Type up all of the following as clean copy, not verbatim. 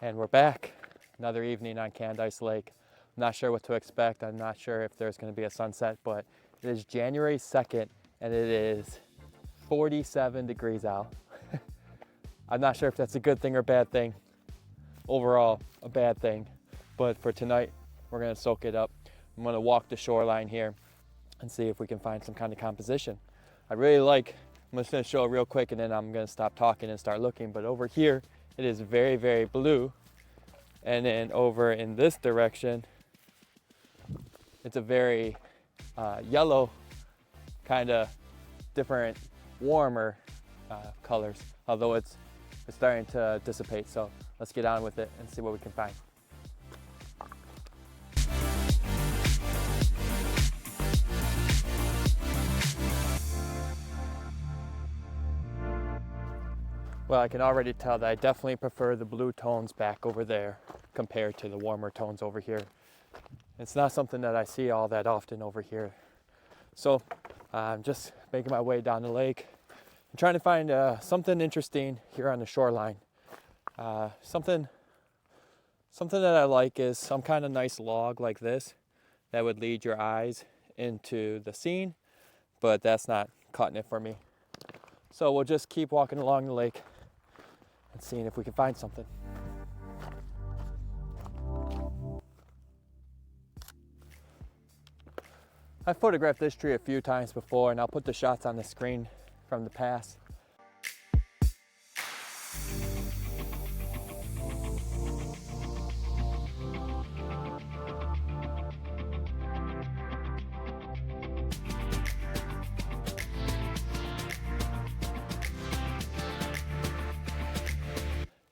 And we're back, another evening on Candice Lake. I'm not sure what to expect. I'm not sure if there's going to be a sunset, but it is January 2nd and it is 47 degrees out. I'm not sure if that's a good thing or bad thing. Overall, a bad thing. But for tonight, we're going to soak it up. I'm going to walk the shoreline here and see if we can find some kind of composition. I'm just going to show it real quick and then I'm going to stop talking and start looking. But over here, it is very, very blue. And then over in this direction, it's a very yellow, kind of different, warmer colors, although it's starting to dissipate. So let's get on with it and see what we can find. Well, I can already tell that I definitely prefer the blue tones back over there compared to the warmer tones over here. It's not something that I see all that often over here. So I'm just making my way down the lake. I'm trying to find something interesting here on the shoreline. Something that I like is some kind of nice log like this that would lead your eyes into the scene, but that's not cutting it for me. So we'll just keep walking along the lake and seeing if we can find something. I photographed this tree a few times before and I'll put the shots on the screen from the past.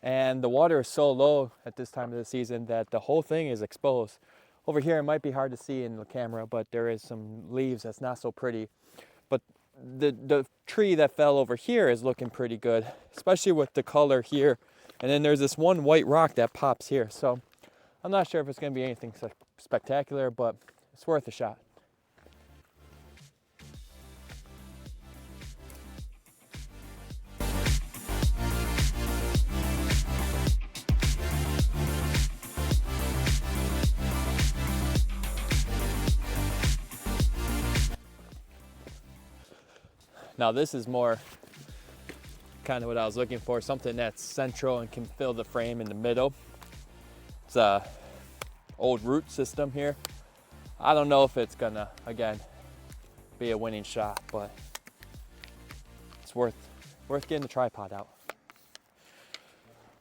And the water is so low at this time of the season that the whole thing is exposed. Over here it might be hard to see in the camera, but there is some leaves that's not so pretty. But the tree that fell over here is looking pretty good, especially with the color here. And then there's this one white rock that pops here. So I'm not sure if it's going to be anything spectacular, but it's worth a shot. Now this is more kind of what I was looking for, something that's central and can fill the frame in the middle. It's a old root system here. I don't know if it's gonna, again, be a winning shot, but it's worth getting the tripod out.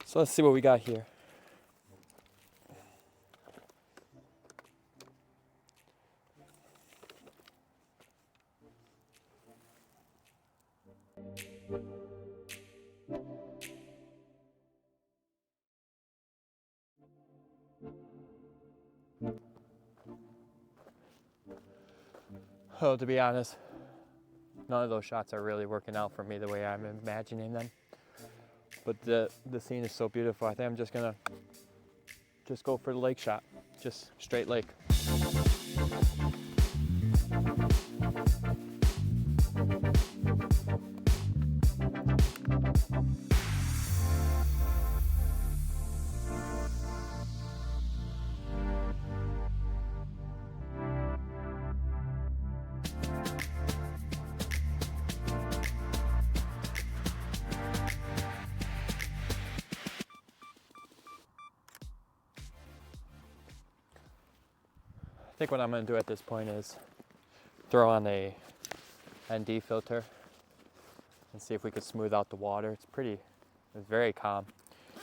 So let's see what we got here. Oh, to be honest, none of those shots are really working out for me the way I'm imagining them. But the scene is so beautiful. I think I'm just gonna go for the lake shot, just straight lake. I think what I'm going to do at this point is throw on a ND filter and see if we could smooth out the water. It's very calm,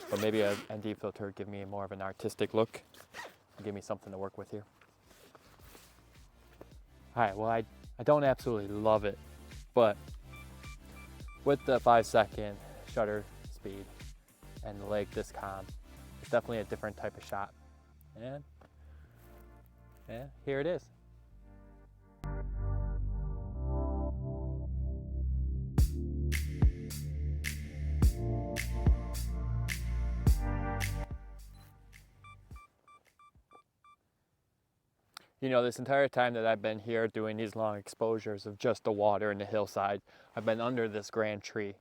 but maybe a ND filter would give me more of an artistic look and give me something to work with here. All right, well, I don't absolutely love it, but with the 5-second shutter speed and the lake this calm, it's definitely a different type of shot. And yeah, here it is. You know, this entire time that I've been here doing these long exposures of just the water and the hillside, I've been under this grand tree.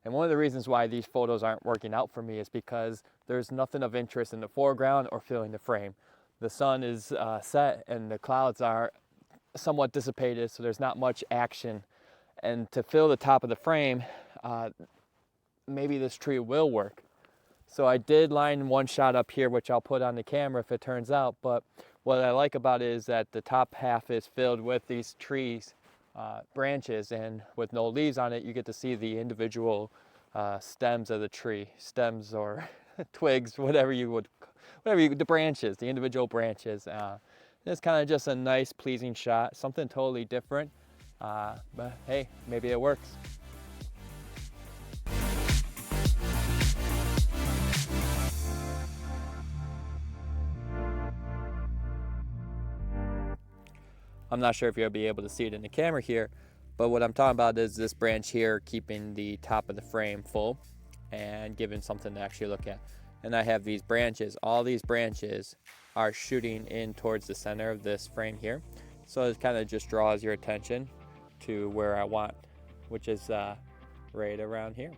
And one of the reasons why these photos aren't working out for me is because there's nothing of interest in the foreground or filling the frame. The sun is set and the clouds are somewhat dissipated, so there's not much action. And to fill the top of the frame, maybe this tree will work. So I did line one shot up here, which I'll put on the camera if it turns out. But what I like about it is that the top half is filled with these trees, branches, and with no leaves on it, you get to see the individual stems of the tree, stems or twigs, the branches, the individual branches. It's kind of just a nice, pleasing shot, something totally different. But hey, maybe it works. I'm not sure if you'll be able to see it in the camera here, but what I'm talking about is this branch here keeping the top of the frame full and giving something to actually look at. And I have these branches, all these branches are shooting in towards the center of this frame here. So it kind of just draws your attention to where I want, which is right around here.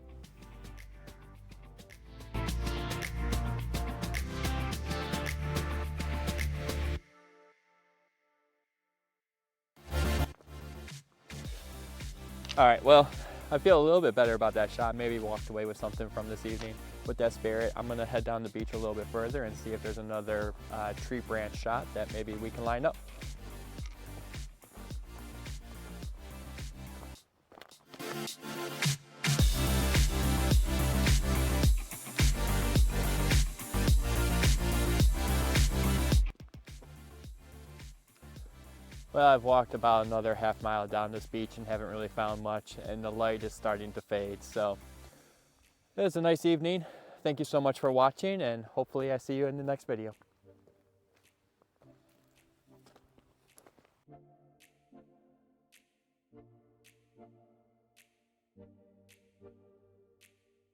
All right, well, I feel a little bit better about that shot. Maybe walked away with something from this evening. With that spirit, I'm gonna head down the beach a little bit further and see if there's another tree branch shot that maybe we can line up. Well, I've walked about another half mile down this beach and haven't really found much, and the light is starting to fade. So it was a nice evening. Thank you so much for watching, and hopefully I see you in the next video.